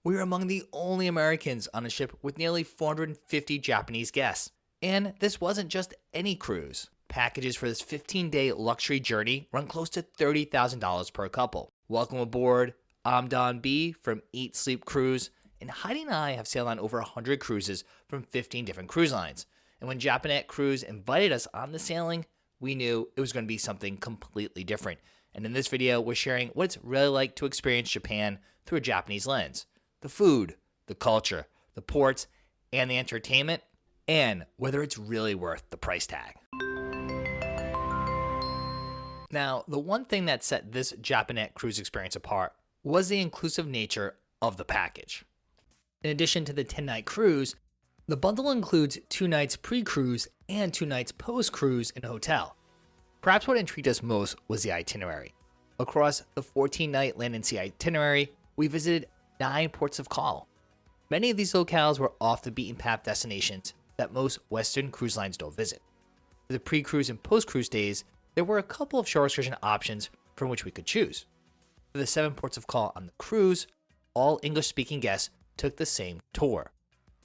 we were among the only Americans on a ship with nearly 450 Japanese guests. And this wasn't just any cruise. Packages for this 15-day luxury journey run close to $30,000 per couple. Welcome aboard. I'm Don B from Eat Sleep Cruise, and Heidi and I have sailed on over 100 cruises from 15 different cruise lines. And when Japanet Cruise invited us on the sailing, we knew it was going to be something completely different. And in this video, we're sharing what it's really like to experience Japan through a Japanese lens. The food, the culture, the ports, and the entertainment, and whether it's really worth the price tag. Now, the one thing that set this Japanet cruise experience apart was the inclusive nature of the package. In addition to the 10-night cruise, the bundle includes 2 nights pre-cruise and 2 nights post-cruise in a hotel. Perhaps what intrigued us most was the itinerary. Across the 14-night land and sea itinerary, we visited 9 ports of call. Many of these locales were off the beaten path destinations that most Western cruise lines don't visit. For the pre-cruise and post-cruise days, there were a couple of shore excursion options from which we could choose. For the 7 ports of call on the cruise, all English-speaking guests took the same tour.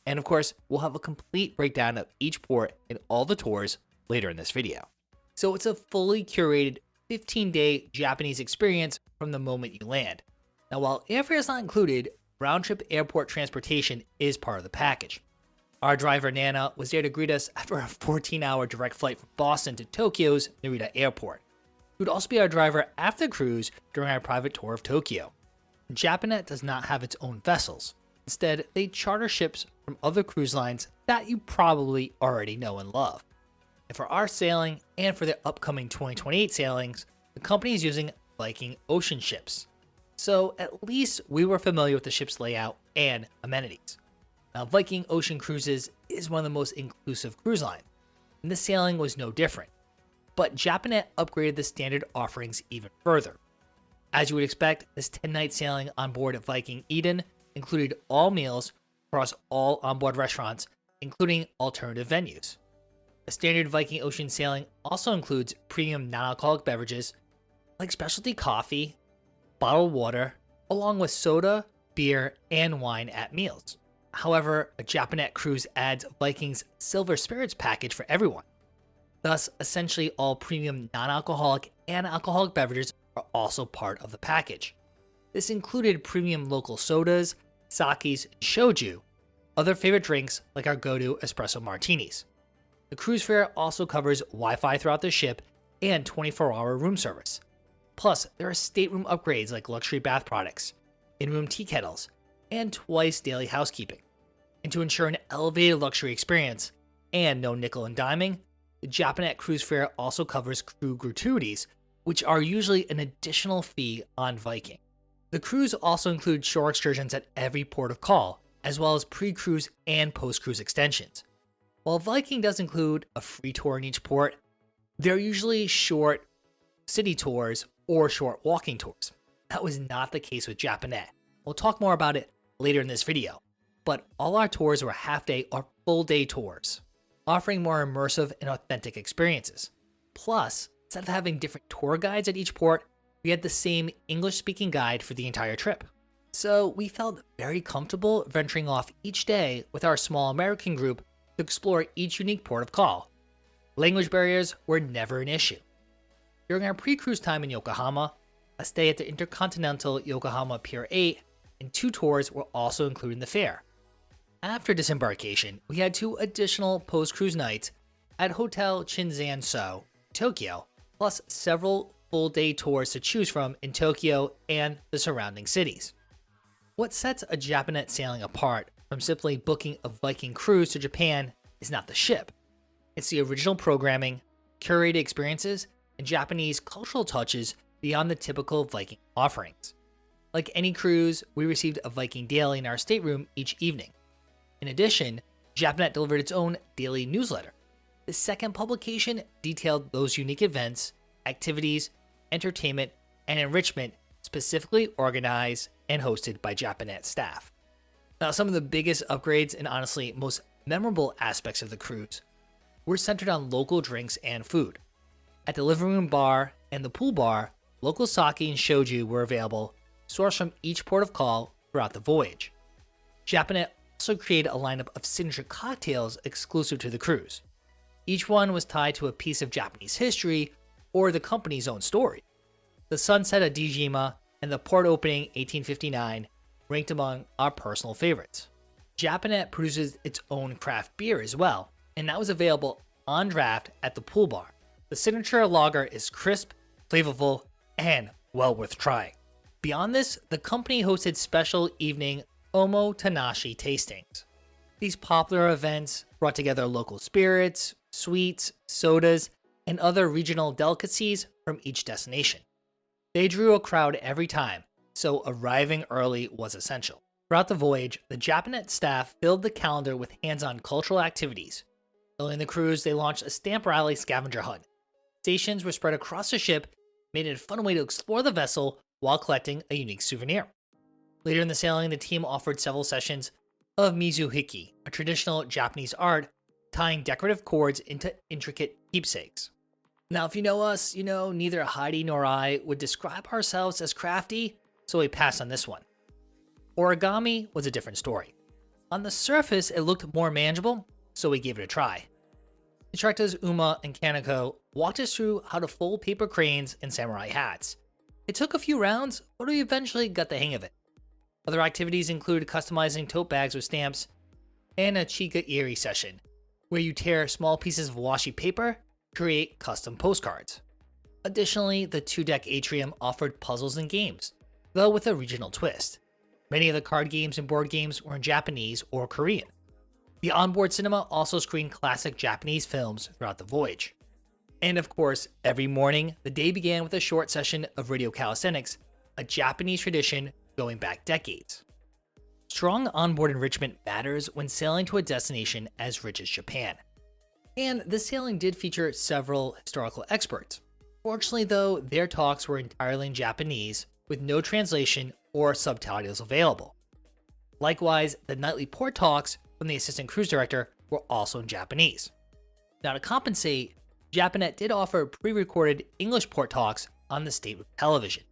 And of course, we'll have a complete breakdown of each port and all the tours later in this video. So it's a fully curated 15-day Japanese experience from the moment you land. Now, while airfare is not included, round-trip airport transportation is part of the package. Our driver, Nana, was there to greet us after a 14-hour direct flight from Boston to Tokyo's Narita Airport. He would also be our driver after the cruise during our private tour of Tokyo. Japanet does not have its own vessels. Instead, they charter ships from other cruise lines that you probably already know and love. And for our sailing and for the upcoming 2028 sailings, the company is using Viking Ocean ships. So at least we were familiar with the ship's layout and amenities. Now, Viking Ocean Cruises is one of the most inclusive cruise lines, and this sailing was no different. But Japanet upgraded the standard offerings even further. As you would expect, this 10-night sailing on board at Viking Yi Dun included all meals across all onboard restaurants, including alternative venues. A standard Viking Ocean sailing also includes premium non-alcoholic beverages like specialty coffee, bottled water, along with soda, beer, and wine at meals. However, a Japanet cruise adds Viking's Silver Spirits package for everyone. Thus, essentially all premium non-alcoholic and alcoholic beverages are also part of the package. This included premium local sodas, sakes, and shochu, other favorite drinks like our go-to espresso martinis. The cruise fare also covers Wi-Fi throughout the ship and 24-hour room service. Plus, there are stateroom upgrades like luxury bath products, in-room tea kettles, and twice daily housekeeping. And to ensure an elevated luxury experience and no nickel and diming, the Japanet cruise fare also covers crew gratuities, which are usually an additional fee on Viking. The cruise also includes shore excursions at every port of call, as well as pre-cruise and post-cruise extensions. While Viking does include a free tour in each port, they're usually short city tours or short walking tours. That was not the case with Japanet. We'll talk more about it later in this video, but all our tours were half-day or full-day tours, offering more immersive and authentic experiences. Plus, instead of having different tour guides at each port, we had the same English-speaking guide for the entire trip. So we felt very comfortable venturing off each day with our small American group to explore each unique port of call. Language barriers were never an issue. During our pre-cruise time in Yokohama, a stay at the Intercontinental Yokohama Pier 8 and 2 tours were also included in the fare. After disembarkation, we had 2 additional post-cruise nights at Hotel Shinzan-so, Tokyo, plus several full-day tours to choose from in Tokyo and the surrounding cities. What sets a Japanet sailing apart from simply booking a Viking cruise to Japan is not the ship. It's the original programming, curated experiences, and Japanese cultural touches beyond the typical Viking offerings. Like any cruise, we received a Viking Daily in our stateroom each evening. In addition, Japanet delivered its own daily newsletter. The second publication detailed those unique events, activities, entertainment, and enrichment specifically organized and hosted by Japanet staff. Now, some of the biggest upgrades and honestly most memorable aspects of the cruise were centered on local drinks and food. At the living room bar and the pool bar, local sake and shochu were available, sourced from each port of call throughout the voyage. Japanet also created a lineup of signature cocktails exclusive to the cruise. Each one was tied to a piece of Japanese history or the company's own story. The sunset at Dijima and the port opening 1859 ranked among our personal favorites. Japanet produces its own craft beer as well, and that was available on draft at the pool bar. The signature lager is crisp, flavorful, and well worth trying. Beyond this, the company hosted special evening Omo-Tanashi tastings. These popular events brought together local spirits, sweets, sodas, and other regional delicacies from each destination. They drew a crowd every time, so arriving early was essential. Throughout the voyage, the Japanet staff filled the calendar with hands-on cultural activities. Early in the cruise, they launched a stamp rally scavenger hunt. Stations were spread across the ship, made it a fun way to explore the vessel while collecting a unique souvenir. Later in the sailing, the team offered several sessions of Mizuhiki, a traditional Japanese art tying decorative cords into intricate keepsakes. Now, if you know us, you know neither Heidi nor I would describe ourselves as crafty, so we passed on this one. Origami was a different story. On the surface, it looked more manageable, so we gave it a try. Instructors Uma and Kaneko walked us through how to fold paper cranes and samurai hats. It took a few rounds, but we eventually got the hang of it. Other activities include customizing tote bags with stamps and a Chika Iri session, where you tear small pieces of washi paper to create custom postcards. Additionally, the 2-deck atrium offered puzzles and games, though with a regional twist. Many of the card games and board games were in Japanese or Korean. The onboard cinema also screened classic Japanese films throughout the voyage. And of course, every morning, the day began with a short session of radio calisthenics, a Japanese tradition going back decades. Strong onboard enrichment matters when sailing to a destination as rich as Japan. And this sailing did feature several historical experts. Fortunately though, their talks were entirely in Japanese with no translation or subtitles available. Likewise, the nightly port talks from the assistant cruise director were also in Japanese. Now to compensate, Japanet did offer pre-recorded English port talks on the state television.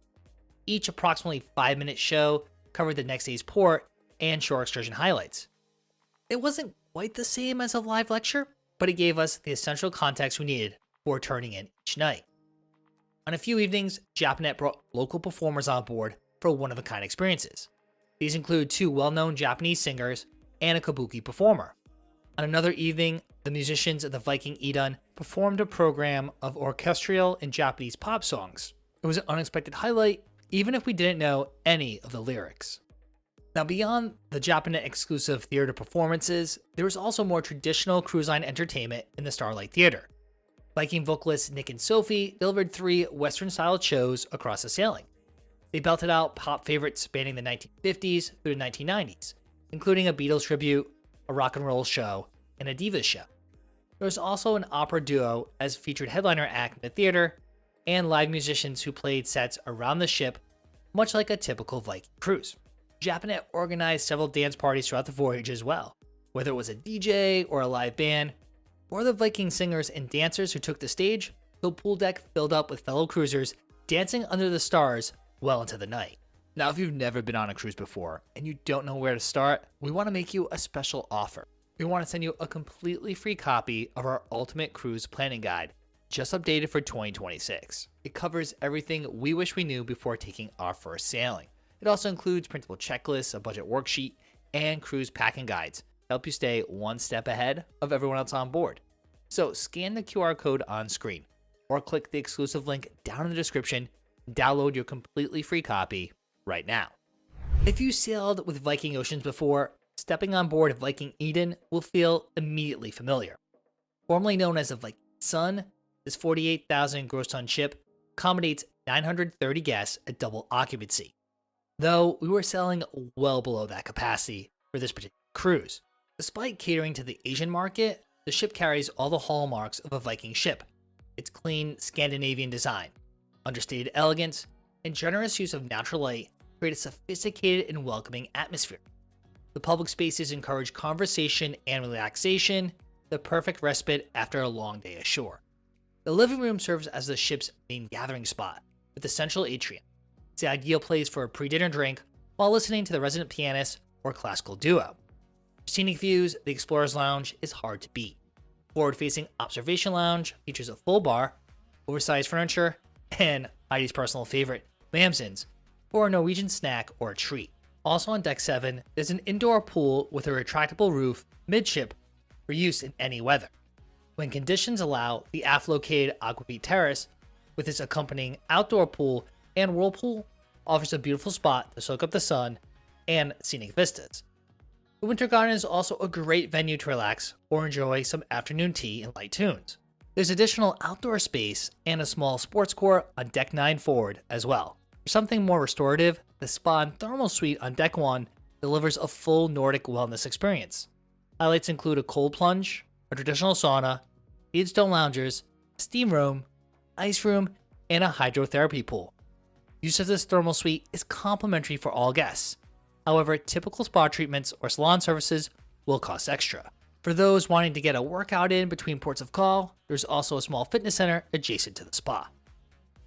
Each approximately 5-minute show covered the next day's port and shore excursion highlights. It wasn't quite the same as a live lecture, but it gave us the essential context we needed for turning in each night. On a few evenings, Japanet brought local performers on board for one-of-a-kind experiences. These include 2 well-known Japanese singers and a Kabuki performer. On another evening, the musicians of the Viking Yi Dun performed a program of orchestral and Japanese pop songs. It was an unexpected highlight, even if we didn't know any of the lyrics. Now, beyond the Japanet exclusive theater performances, there was also more traditional cruise line entertainment in the Starlight Theater. Viking vocalists Nick and Sophie delivered 3 Western-styled shows across the sailing. They belted out pop favorites spanning the 1950s through the 1990s, including a Beatles tribute, a rock and roll show, and a divas show. There was also an opera duo as featured headliner act in the theater, and live musicians who played sets around the ship, much like a typical Viking cruise. Japanet organized several dance parties throughout the voyage as well, whether it was a DJ or a live band, or the Viking singers and dancers who took the stage. The pool deck filled up with fellow cruisers dancing under the stars well into the night. Now, if you've never been on a cruise before and you don't know where to start, we want to make you a special offer. We want to send you a completely free copy of our Ultimate Cruise Planning Guide, just updated for 2026. It covers everything we wish we knew before taking our first sailing. It also includes printable checklists, a budget worksheet, and cruise packing guides to help you stay one step ahead of everyone else on board. So scan the QR code on screen or click the exclusive link down in the description and download your completely free copy right now. If you sailed with Viking Oceans before, stepping on board Viking Yi Dun will feel immediately familiar. Formerly known as the Viking Sun, this 48,000 gross ton ship accommodates 930 guests at double occupancy, though we were sailing well below that capacity for this particular cruise. Despite catering to the Asian market, the ship carries all the hallmarks of a Viking ship. Its clean Scandinavian design, understated elegance, and generous use of natural light create a sophisticated and welcoming atmosphere. The public spaces encourage conversation and relaxation, the perfect respite after a long day ashore. The living room serves as the ship's main gathering spot, with a central atrium. It's the ideal place for a pre-dinner drink while listening to the resident pianist or classical duo. For scenic views, the Explorer's Lounge is hard to beat. Forward-facing Observation Lounge features a full bar, oversized furniture, and Heidi's personal favorite, Mamsen's, for a Norwegian snack or a treat. Also on Deck 7, there's an indoor pool with a retractable roof midship for use in any weather. When conditions allow, the aft-located Aquavit Terrace, with its accompanying outdoor pool and whirlpool, offers a beautiful spot to soak up the sun and scenic vistas. The Winter Garden is also a great venue to relax or enjoy some afternoon tea and light tunes. There's additional outdoor space and a small sports court on Deck 9 forward as well. For something more restorative, the Spa and Thermal Suite on Deck 1 delivers a full Nordic wellness experience. Highlights include a cold plunge, a traditional sauna, heated stone loungers, a steam room, ice room, and a hydrotherapy pool. Use of this thermal suite is complimentary for all guests. However, typical spa treatments or salon services will cost extra. For those wanting to get a workout in between ports of call, there's also a small fitness center adjacent to the spa.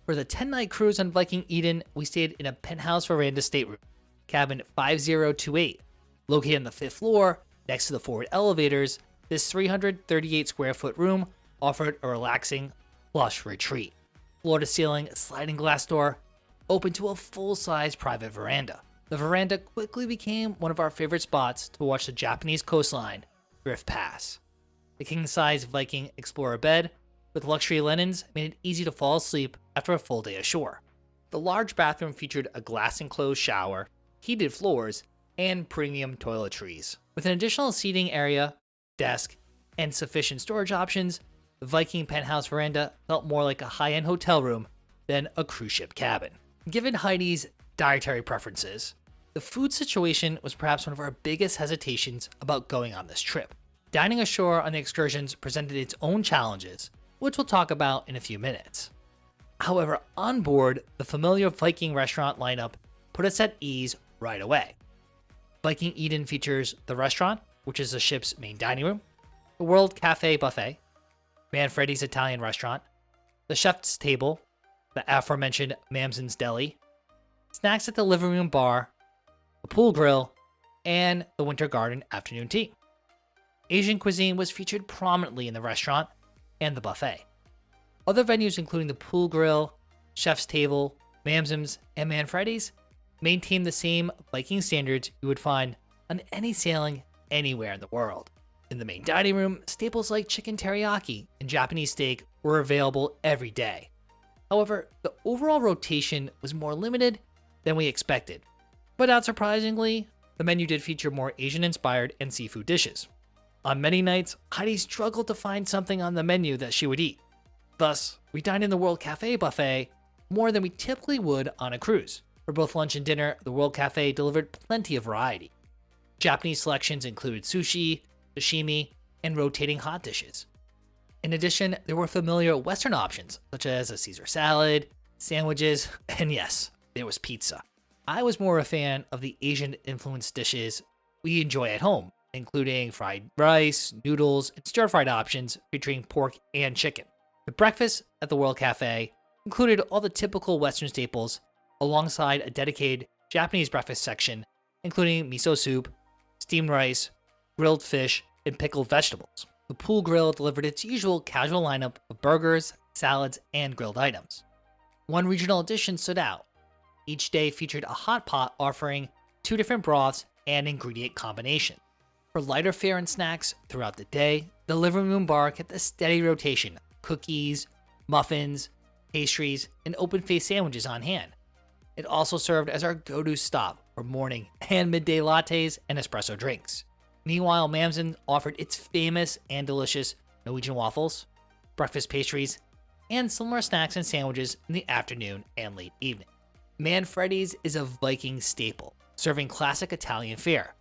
For the 10-night cruise on Viking Yi Dun, we stayed in a penthouse veranda stateroom, cabin 5028. Located on the 5th floor, next to the forward elevators, this 338 square foot room offered a relaxing, plush retreat. Floor-to-ceiling sliding glass door, open to a full-size private veranda. The veranda quickly became one of our favorite spots to watch the Japanese coastline drift past. The king-size Viking Explorer bed with luxury linens made it easy to fall asleep after a full day ashore. The large bathroom featured a glass-enclosed shower, heated floors, and premium toiletries. With an additional seating area, desk, and sufficient storage options, the Viking penthouse veranda felt more like a high-end hotel room than a cruise ship cabin. Given Heidi's dietary preferences, the food situation was perhaps one of our biggest hesitations about going on this trip. Dining ashore on the excursions presented its own challenges, which we'll talk about in a few minutes. However, on board, the familiar Viking restaurant lineup put us at ease right away. Viking Yi Dun features the restaurant, which is the ship's main dining room, the World Cafe Buffet, Manfredi's Italian restaurant, the chef's table, the aforementioned Mamsen's Deli, snacks at the living room bar, the pool grill, and the Winter Garden afternoon tea. Asian cuisine was featured prominently in the restaurant and the buffet. Other venues including the pool grill, chef's table, Mamsen's, and Manfredi's maintain the same Viking standards you would find on any sailing anywhere in the world. In the main dining room, staples like chicken teriyaki and Japanese steak were available every day. However, the overall rotation was more limited than we expected. But not surprisingly, the menu did feature more Asian-inspired and seafood dishes. On many nights, Heidi struggled to find something on the menu that she would eat. Thus, we dined in the World Cafe buffet more than we typically would on a cruise. For both lunch and dinner, the World Cafe delivered plenty of variety. Japanese selections included sushi, sashimi, and rotating hot dishes. In addition, there were familiar Western options, such as a Caesar salad, sandwiches, and yes, there was pizza. I was more a fan of the Asian-influenced dishes we enjoy at home, including fried rice, noodles, and stir-fried options featuring pork and chicken. The breakfast at the World Cafe included all the typical Western staples, alongside a dedicated Japanese breakfast section, including miso soup, steamed rice, grilled fish, and pickled vegetables. The pool grill delivered its usual casual lineup of burgers, salads, and grilled items. One regional addition stood out. Each day featured a hot pot offering 2 different broths and ingredient combinations. For lighter fare and snacks throughout the day, the living room bar kept a steady rotation of cookies, muffins, pastries, and open-faced sandwiches on hand. It also served as our go-to stop for morning and midday lattes and espresso drinks. Meanwhile, Mamsen offered its famous and delicious Norwegian waffles, breakfast pastries, and similar snacks and sandwiches in the afternoon and late evening. Manfredi's is a Viking staple, serving classic Italian fare.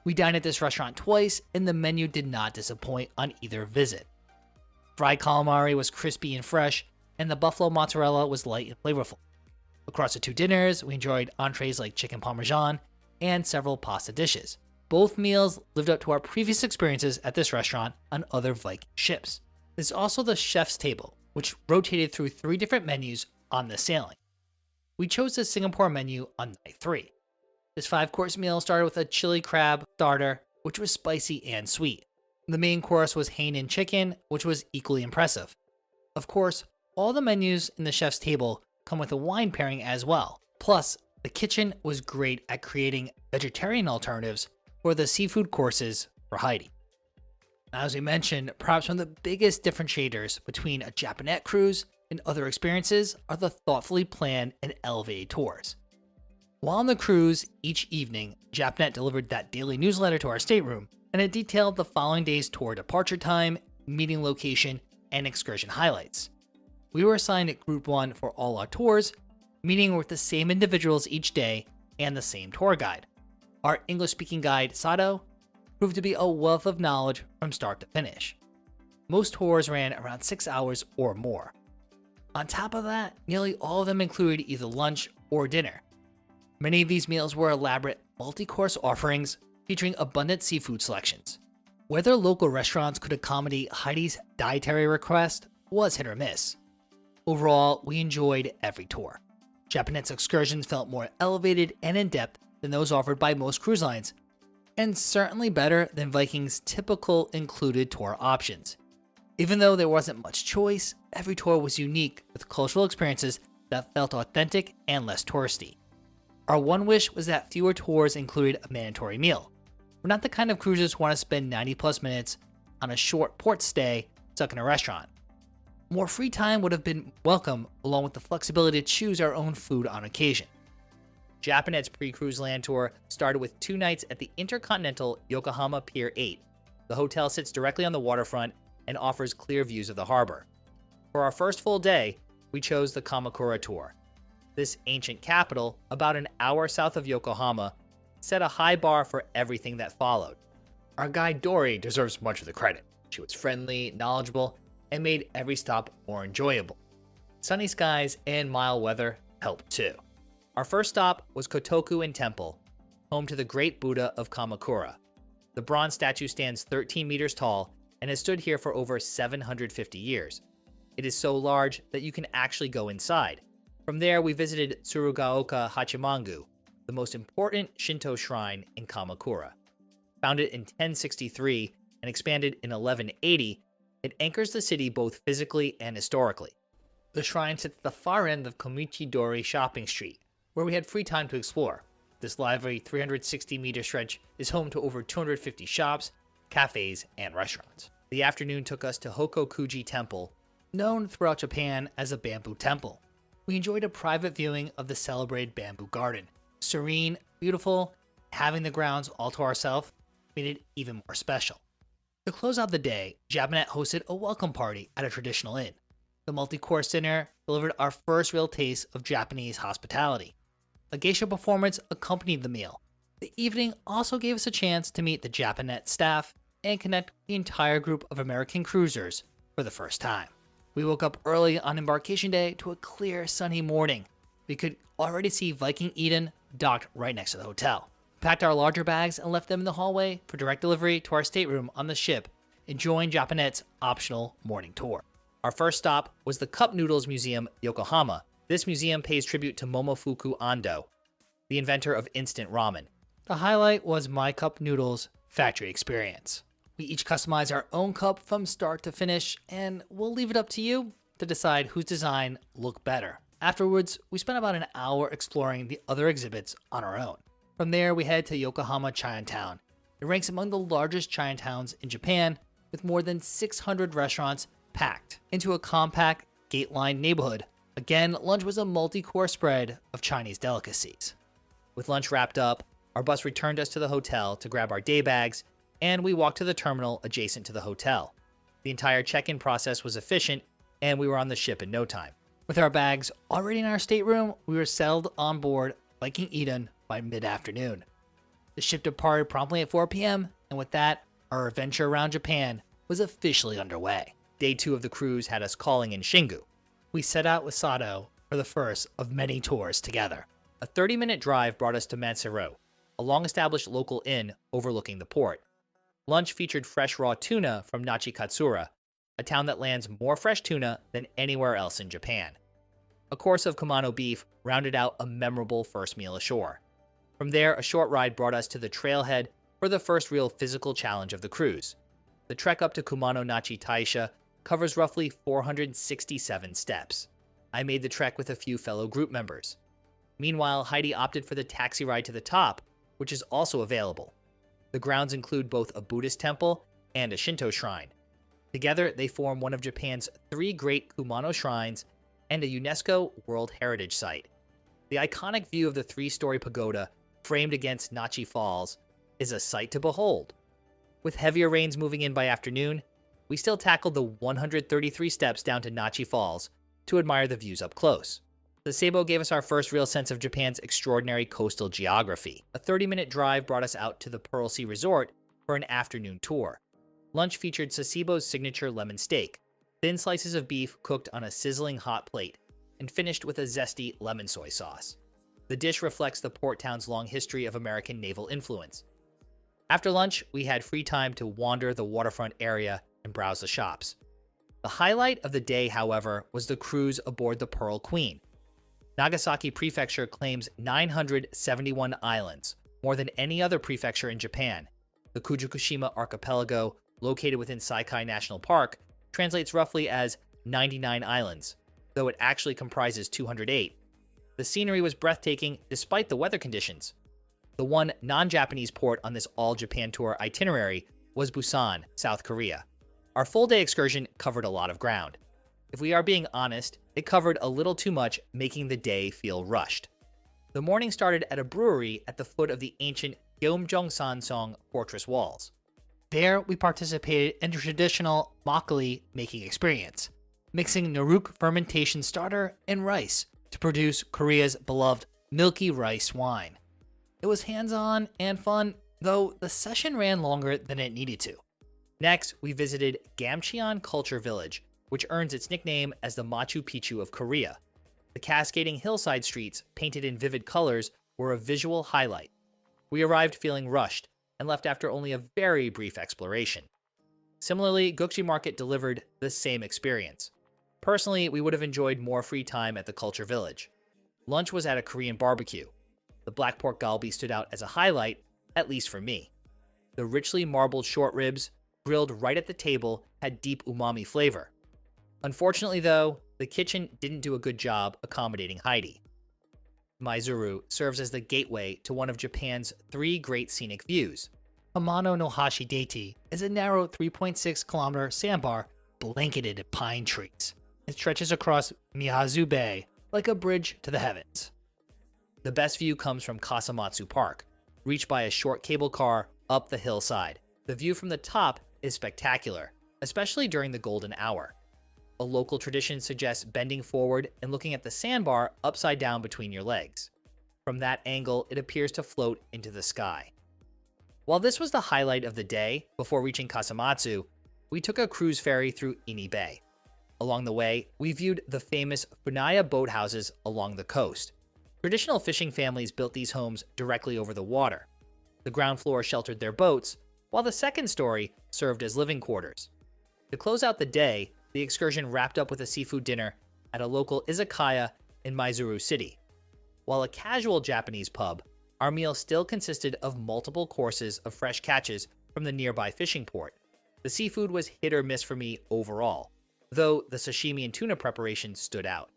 We dined at this restaurant twice, and the menu did not disappoint on either visit. Fried calamari was crispy and fresh, and the buffalo mozzarella was light and flavorful. Across the 2 dinners, we enjoyed entrees like chicken parmesan and several pasta dishes. Both meals lived up to our previous experiences at this restaurant on other Viking ships. There's also the chef's table, which rotated through 3 different menus on this sailing. We chose the Singapore menu on night 3. This 5-course meal started with a chili crab starter, which was spicy and sweet. The main course was Hainan chicken, which was equally impressive. Of course, all the menus in the chef's table come with a wine pairing as well. Plus, the kitchen was great at creating vegetarian alternatives for the seafood courses for Heidi. As we mentioned, perhaps one of the biggest differentiators between a Japanet cruise and other experiences are the thoughtfully planned and elevated tours. While on the cruise, each evening, Japanet delivered that daily newsletter to our stateroom, and it detailed the following day's tour departure time, meeting location, and excursion highlights. We were assigned Group 1 for all our tours, meeting with the same individuals each day and the same tour guide. Our English-speaking guide, Sado, proved to be a wealth of knowledge from start to finish. Most tours ran around 6 hours or more. On top of that, nearly all of them included either lunch or dinner. Many of these meals were elaborate multi-course offerings featuring abundant seafood selections. Whether local restaurants could accommodate Heidi's dietary request was hit or miss. Overall, we enjoyed every tour. Japanet's excursions felt more elevated and in-depth than those offered by most cruise lines, and certainly better than Viking's typical included tour options. Even though there wasn't much choice, every tour was unique with cultural experiences that felt authentic and less touristy. Our one wish was that fewer tours included a mandatory meal. We're not the kind of cruisers who want to spend 90+ minutes on a short port stay stuck in a restaurant. More free time would have been welcome, along with the flexibility to choose our own food on occasion. Japanet's pre-cruise land tour started with 2 nights at the Intercontinental Yokohama Pier 8. The hotel sits directly on the waterfront and offers clear views of the harbor. For our first full day, we chose the Kamakura tour. This ancient capital, about an hour south of Yokohama, set a high bar for everything that followed. Our guide Dory deserves much of the credit. She was friendly, knowledgeable, and made every stop more enjoyable. Sunny skies and mild weather helped too. Our first stop was Kotoku-in Temple, home to the Great Buddha of Kamakura. The bronze statue stands 13 meters tall and has stood here for over 750 years. It is so large that you can actually go inside. From there, we visited Tsurugaoka Hachimangu, the most important Shinto shrine in Kamakura. Founded in 1063 and expanded in 1180, it anchors the city both physically and historically. The shrine sits at the far end of Komichidori Shopping Street, where we had free time to explore. This lively 360-meter stretch is home to over 250 shops, cafes, and restaurants. The afternoon took us to Hokokuji Temple, known throughout Japan as a bamboo temple. We enjoyed a private viewing of the celebrated bamboo garden. Serene, beautiful, having the grounds all to ourselves made it even more special. To close out the day, Japanet hosted a welcome party at a traditional inn. The multi-course dinner delivered our first real taste of Japanese hospitality. A geisha performance accompanied the meal. The evening also gave us a chance to meet the Japanet staff and connect with the entire group of American cruisers for the first time. We woke up early on embarkation day to a clear, sunny morning. We could already see Viking Yi Dun docked right next to the hotel. We packed our larger bags and left them in the hallway for direct delivery to our stateroom on the ship and joined Japanet's optional morning tour. Our first stop was the Cup Noodles Museum, Yokohama. This museum pays tribute to Momofuku Ando, the inventor of instant ramen. The highlight was My Cup Noodles factory experience. We each customize our own cup from start to finish, and we'll leave it up to you to decide whose design looked better. Afterwards, we spent about an hour exploring the other exhibits on our own. From there, we head to Yokohama Chinatown. It ranks among the largest Chinatowns in Japan, with more than 600 restaurants packed into a compact, gate-lined neighborhood. Again, lunch was a multi-course spread of Chinese delicacies. With lunch wrapped up, our bus returned us to the hotel to grab our day bags, and we walked to the terminal adjacent to the hotel. The entire check-in process was efficient, and we were on the ship in no time. With our bags already in our stateroom, we were settled on board Viking Yi Dun by mid-afternoon. The ship departed promptly at 4 p.m., and with that, our adventure around Japan was officially underway. Day 2 of the cruise had us calling in Shingu. We set out with Sado for the first of many tours together. A 30-minute drive brought us to Maizuru, a long-established local inn overlooking the port. Lunch featured fresh raw tuna from Nachikatsura, a town that lands more fresh tuna than anywhere else in Japan. A course of Kumano beef rounded out a memorable first meal ashore. From there, a short ride brought us to the trailhead for the first real physical challenge of the cruise. The trek up to Kumano-Nachi Taisha covers roughly 467 steps. I made the trek with a few fellow group members. Meanwhile, Heidi opted for the taxi ride to the top, which is also available. The grounds include both a Buddhist temple and a Shinto shrine. Together, they form one of Japan's 3 great Kumano shrines and a UNESCO World Heritage Site. The iconic view of the 3-story pagoda framed against Nachi Falls is a sight to behold. With heavier rains moving in by afternoon, we still tackled the 133 steps down to Nachi Falls to admire the views up close. Sasebo gave us our first real sense of Japan's extraordinary coastal geography. A 30-minute drive brought us out to the Pearl Sea Resort for an afternoon tour. Lunch featured Sasebo's signature lemon steak, thin slices of beef cooked on a sizzling hot plate, and finished with a zesty lemon soy sauce. The dish reflects the port town's long history of American naval influence. After lunch, we had free time to wander the waterfront area and browse the shops. The highlight of the day, however, was the cruise aboard the Pearl Queen. Nagasaki Prefecture claims 971 islands, more than any other prefecture in Japan. The Kujukushima archipelago, located within Saikai National Park, translates roughly as 99 islands, though it actually comprises 208. The scenery was breathtaking despite the weather conditions. The one non-Japanese port on this all-Japan tour itinerary was Busan, South Korea. Our full-day excursion covered a lot of ground. If we are being honest, it covered a little too much, making the day feel rushed. The morning started at a brewery at the foot of the ancient Gyeomjong-Sansong fortress walls. There, we participated in the traditional makgeolli making experience, mixing Naruk fermentation starter and rice to produce Korea's beloved milky rice wine. It was hands-on and fun, though the session ran longer than it needed to. Next, we visited Gamcheon Culture Village, which earns its nickname as the Machu Picchu of Korea. The cascading hillside streets, painted in vivid colors, were a visual highlight. We arrived feeling rushed and left after only a very brief exploration. Similarly, Gukji Market delivered the same experience. Personally, we would have enjoyed more free time at the Culture Village. Lunch was at a Korean barbecue. The black pork galbi stood out as a highlight, at least for me. The richly marbled short ribs, grilled right at the table, had deep umami flavor. Unfortunately, though, the kitchen didn't do a good job accommodating Heidi. Maizuru serves as the gateway to one of Japan's 3 great scenic views. Hamano no Hakodate is a narrow 3.6-kilometer sandbar blanketed in pine trees. It stretches across Miyazu Bay like a bridge to the heavens. The best view comes from Kasamatsu Park, reached by a short cable car up the hillside. The view from the top is spectacular, especially during the golden hour. A local tradition suggests bending forward and looking at the sandbar upside down between your legs. From that angle, it appears to float into the sky. While this was the highlight of the day, before reaching Kasamatsu, we took a cruise ferry through Ini Bay. Along the way, we viewed the famous Funaya boathouses along the coast. Traditional fishing families built these homes directly over the water. The ground floor sheltered their boats, while the second story served as living quarters. To close out the day, the excursion wrapped up with a seafood dinner at a local izakaya in Maizuru City. While a casual Japanese pub, our meal still consisted of multiple courses of fresh catches from the nearby fishing port. The seafood was hit or miss for me overall, though the sashimi and tuna preparation stood out.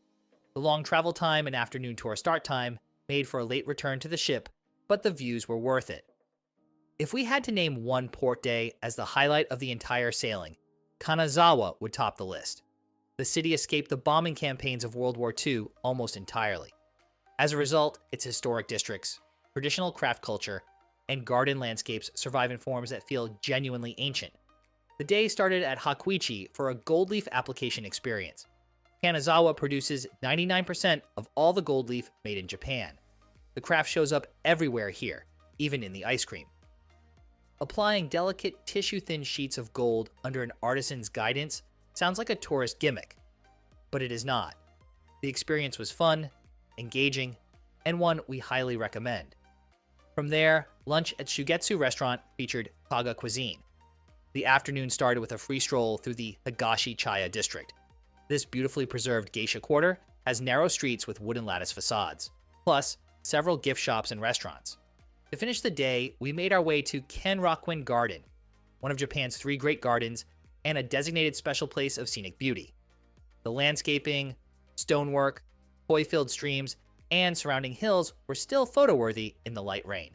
The long travel time and afternoon tour start time made for a late return to the ship, but the views were worth it. If we had to name one port day as the highlight of the entire sailing, Kanazawa would top the list. The city escaped the bombing campaigns of World War II almost entirely. As a result, its historic districts, traditional craft culture, and garden landscapes survive in forms that feel genuinely ancient. The day started at Hakuichi for a gold leaf application experience. Kanazawa produces 99% of all the gold leaf made in Japan. The craft shows up everywhere here, even in the ice cream. Applying delicate tissue-thin sheets of gold under an artisan's guidance sounds like a tourist gimmick, but it is not. The experience was fun, engaging, and one we highly recommend. From there, lunch at Shugetsu restaurant featured Kaga cuisine. The afternoon started with a free stroll through the Higashi Chaya district. This beautifully preserved geisha quarter has narrow streets with wooden lattice facades, plus several gift shops and restaurants. To finish the day, we made our way to Kenrokwin Garden, one of Japan's 3 great gardens and a designated special place of scenic beauty. The landscaping, stonework, koi-filled streams, and surrounding hills were still photo-worthy in the light rain.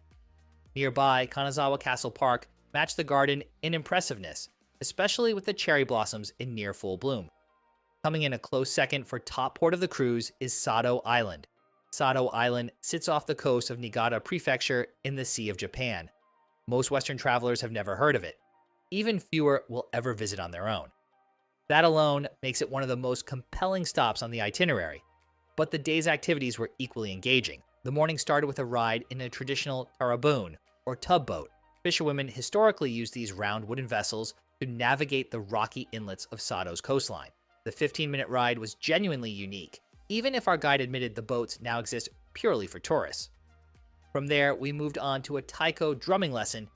Nearby, Kanazawa Castle Park matched the garden in impressiveness, especially with the cherry blossoms in near full bloom. Coming in a close second for top port of the cruise is Sado Island. Sado Island sits off the coast of Niigata Prefecture in the Sea of Japan. Most Western travelers have never heard of it. Even fewer will ever visit on their own. That alone makes it one of the most compelling stops on the itinerary. But the day's activities were equally engaging. The morning started with a ride in a traditional tarabun, or tubboat. Fisherwomen historically used these round wooden vessels to navigate the rocky inlets of Sado's coastline. The 15-minute ride was genuinely unique, even if our guide admitted the boats now exist purely for tourists. From there, we moved on to a taiko drumming lesson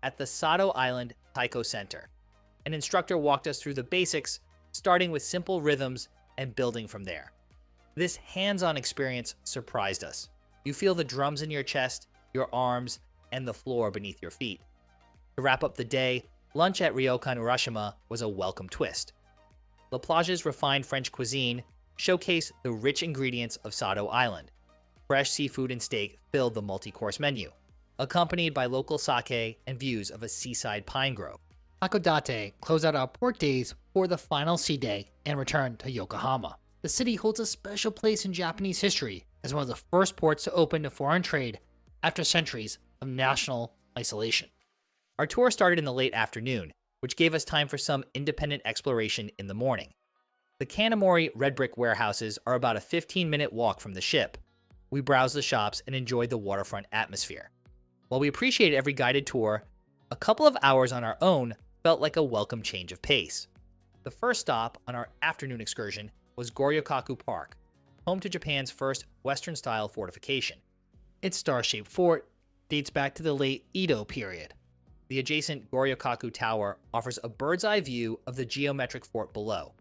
at the Sado Island Taiko Center. An instructor walked us through the basics, starting with simple rhythms and building from there. This hands-on experience surprised us. You feel the drums in your chest, your arms, and the floor beneath your feet. To wrap up the day, lunch at Ryokan Urashima was a welcome twist. La Plage's refined French cuisine showcased the rich ingredients of Sado Island. Fresh seafood and steak filled the multi-course menu, accompanied by local sake and views of a seaside pine grove. Hakodate closed out our port days for the final sea day and returned to Yokohama. The city holds a special place in Japanese history as one of the first ports to open to foreign trade after centuries of national isolation. Our tour started in the late afternoon, which gave us time for some independent exploration in the morning. The Kanamori red brick warehouses are about a 15-minute walk from the ship. We browsed the shops and enjoyed the waterfront atmosphere. While we appreciated every guided tour, a couple of hours on our own felt like a welcome change of pace. The first stop on our afternoon excursion was Goryokaku Park, home to Japan's first Western-style fortification. Its star-shaped fort dates back to the late Edo period. The adjacent Goryokaku Tower offers a bird's-eye view of the geometric fort below.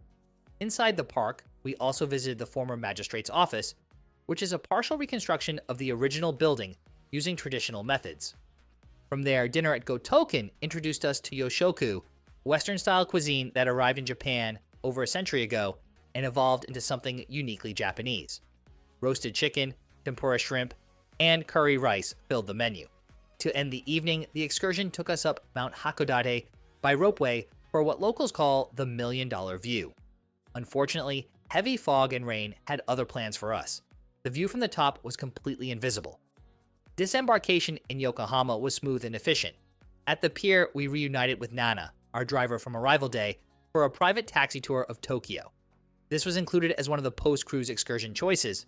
Inside the park, we also visited the former magistrate's office, which is a partial reconstruction of the original building using traditional methods. From there, dinner at Gotoken introduced us to yoshoku, Western-style cuisine that arrived in Japan over a century ago and evolved into something uniquely Japanese. Roasted chicken, tempura shrimp, and curry rice filled the menu. To end the evening, the excursion took us up Mount Hakodate by ropeway for what locals call the $1 Million View. Unfortunately, heavy fog and rain had other plans for us. The view from the top was completely invisible. Disembarkation in Yokohama was smooth and efficient. At the pier, we reunited with Nana, our driver from arrival day, for a private taxi tour of Tokyo. This was included as one of the post-cruise excursion choices.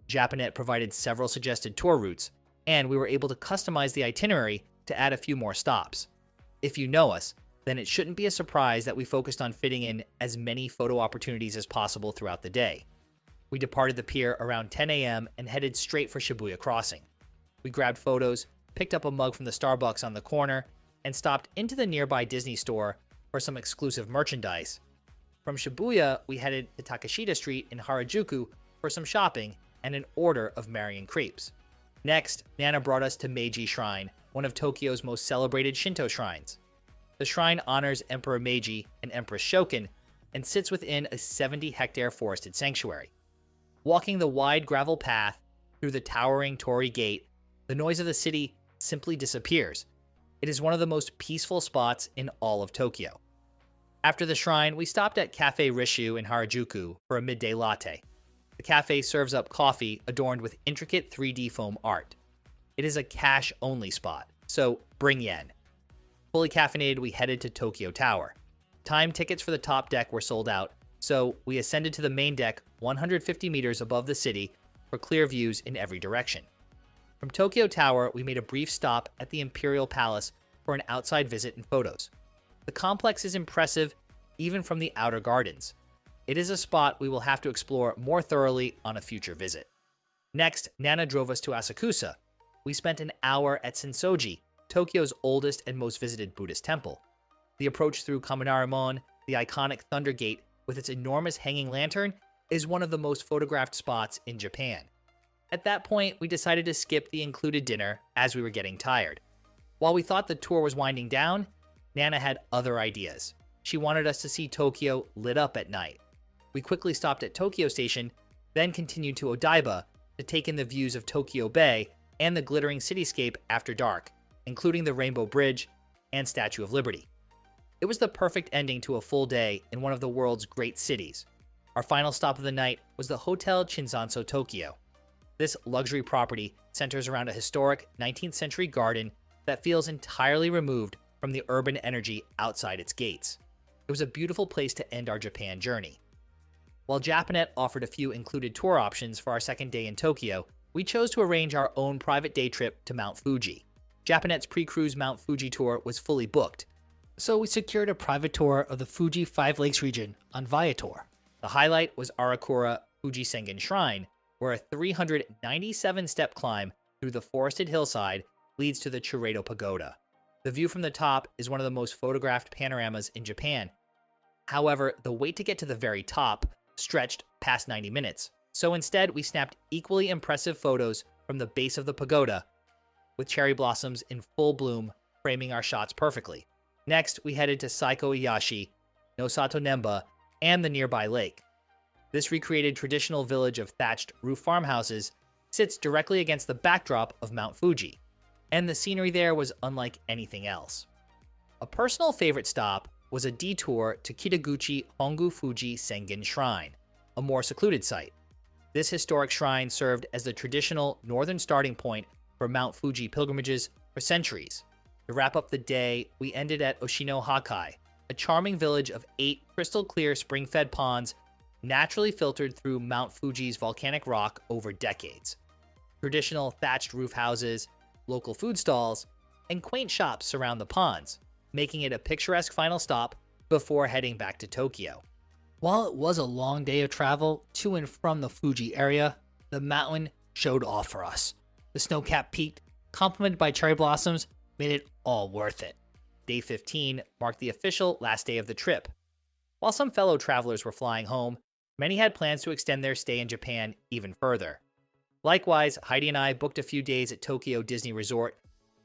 Japanet provided several suggested tour routes, and we were able to customize the itinerary to add a few more stops. If you know us, then it shouldn't be a surprise that we focused on fitting in as many photo opportunities as possible throughout the day. We departed the pier around 10 a.m. and headed straight for Shibuya Crossing. We grabbed photos, picked up a mug from the Starbucks on the corner, and stopped into the nearby Disney store for some exclusive merchandise. From Shibuya, we headed to Takeshita Street in Harajuku for some shopping and an order of Marion crepes. Next, Nana brought us to Meiji Shrine, one of Tokyo's most celebrated Shinto shrines. The shrine honors Emperor Meiji and Empress Shokin and sits within a 70-hectare forested sanctuary. Walking the wide gravel path through the towering torii gate, the noise of the city simply disappears. It is one of the most peaceful spots in all of Tokyo. After the shrine, we stopped at Cafe Rishu in Harajuku for a midday latte. The cafe serves up coffee adorned with intricate 3D foam art. It is a cash-only spot, so bring yen. Fully caffeinated, we headed to Tokyo Tower. Time tickets for the top deck were sold out, so we ascended to the main deck 150 meters above the city for clear views in every direction. From Tokyo Tower, we made a brief stop at the Imperial Palace for an outside visit and photos. The complex is impressive even from the outer gardens. It is a spot we will have to explore more thoroughly on a future visit. Next, Nana drove us to Asakusa. We spent an hour at Sensoji, Tokyo's oldest and most visited Buddhist temple. The approach through Kaminarimon, the iconic Thunder Gate with its enormous hanging lantern, is one of the most photographed spots in Japan. At that point, we decided to skip the included dinner as we were getting tired. While we thought the tour was winding down, Nana had other ideas. She wanted us to see Tokyo lit up at night. We quickly stopped at Tokyo Station, then continued to Odaiba to take in the views of Tokyo Bay and the glittering cityscape after dark, including the Rainbow Bridge and Statue of Liberty. It was the perfect ending to a full day in one of the world's great cities. Our final stop of the night was the Hotel Chinzanso Tokyo. This luxury property centers around a historic 19th century garden that feels entirely removed from the urban energy outside its gates. It was a beautiful place to end our Japan journey. While Japanet offered a few included tour options for our second day in Tokyo, we chose to arrange our own private day trip to Mount Fuji. Japanet's pre-cruise Mount Fuji tour was fully booked, so we secured a private tour of the Fuji Five Lakes region on Viator. The highlight was Arakura Fuji Sengen Shrine, where a 397-step climb through the forested hillside leads to the Churedo Pagoda. The view from the top is one of the most photographed panoramas in Japan. However, the wait to get to the very top stretched past 90 minutes, so instead we snapped equally impressive photos from the base of the pagoda, with cherry blossoms in full bloom framing our shots perfectly. Next, we headed to Saiko Iyashi, Nosato Nemba, and the nearby lake. This recreated traditional village of thatched roof farmhouses sits directly against the backdrop of Mount Fuji, and the scenery there was unlike anything else. A personal favorite stop was a detour to Kitaguchi Hongu Fuji Sengen Shrine, a more secluded site. This historic shrine served as the traditional northern starting point for Mount Fuji pilgrimages for centuries. To wrap up the day, we ended at Oshino Hakai, a charming village of 8 crystal-clear spring-fed ponds naturally filtered through Mount Fuji's volcanic rock over decades. Traditional thatched roof houses, local food stalls, and quaint shops surround the ponds, making it a picturesque final stop before heading back to Tokyo. While it was a long day of travel to and from the Fuji area, the mountain showed off for us. The snow-capped peak, complemented by cherry blossoms, made it all worth it. Day 15 marked the official last day of the trip. While some fellow travelers were flying home, many had plans to extend their stay in Japan even further. Likewise, Heidi and I booked a few days at Tokyo Disney Resort.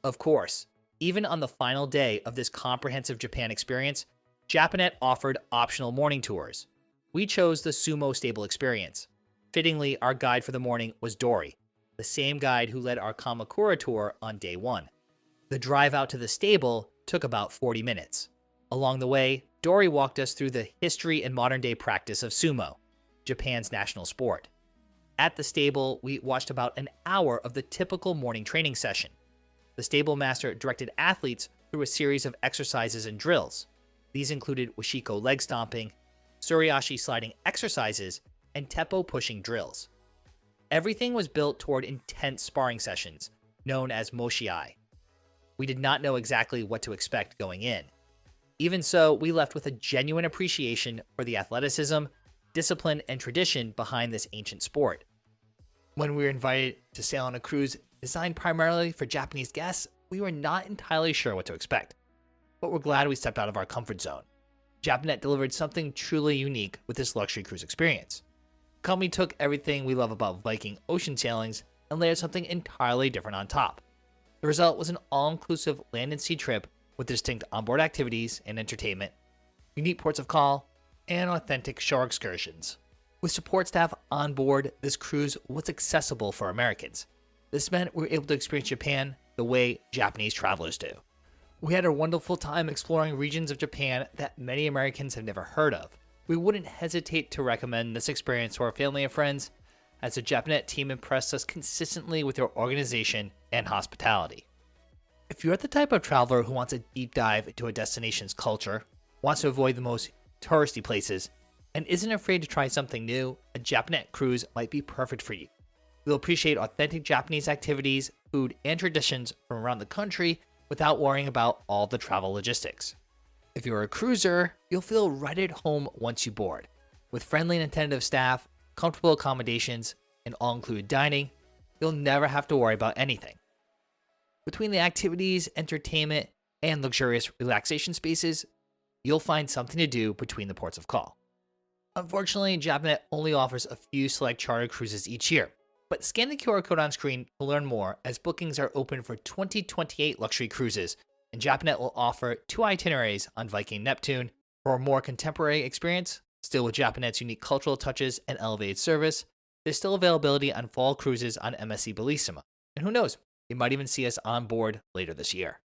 Of course, even on the final day of this comprehensive Japan experience, Japanet offered optional morning tours. We chose the Sumo stable experience. Fittingly, our guide for the morning was Dory, the same guide who led our Kamakura tour on day 1. The drive out to the stable took about 40 minutes. Along the way, Dory walked us through the history and modern-day practice of sumo, Japan's national sport. At the stable, we watched about an hour of the typical morning training session. The stable master directed athletes through a series of exercises and drills. These included washiko leg stomping, suriashi sliding exercises, and teppo pushing drills. Everything was built toward intense sparring sessions, known as moshiai. We did not know exactly what to expect going in. Even so, we left with a genuine appreciation for the athleticism, discipline, and tradition behind this ancient sport. When we were invited to sail on a cruise designed primarily for Japanese guests, we were not entirely sure what to expect, but we're glad we stepped out of our comfort zone. Japanet delivered something truly unique with this luxury cruise experience. The company took everything we love about Viking Ocean sailings and layered something entirely different on top. The result was an all-inclusive land and sea trip with distinct onboard activities and entertainment, unique ports of call, and authentic shore excursions. With support staff on board, this cruise was accessible for Americans. This meant we were able to experience Japan the way Japanese travelers do. We had a wonderful time exploring regions of Japan that many Americans have never heard of. We wouldn't hesitate to recommend this experience to our family and friends, as the Japanet team impressed us consistently with their organization and hospitality. If you're the type of traveler who wants a deep dive into a destination's culture, wants to avoid the most touristy places, and isn't afraid to try something new, a Japanet cruise might be perfect for you. You'll appreciate authentic Japanese activities, food, and traditions from around the country without worrying about all the travel logistics. If you're a cruiser, you'll feel right at home once you board. With friendly and attentive staff, comfortable accommodations, and all-included dining, you'll never have to worry about anything. Between the activities, entertainment, and luxurious relaxation spaces, you'll find something to do between the ports of call. Unfortunately, Japanet only offers a few select charter cruises each year, But scan the QR code on screen to learn more, as bookings are open for 2028 luxury cruises, and Japanet will offer 2 itineraries on Viking Neptune. For a more contemporary experience, still with Japanet's unique cultural touches and elevated service, there's still availability on fall cruises on MSC Bellissima. And who knows, you might even see us on board later this year.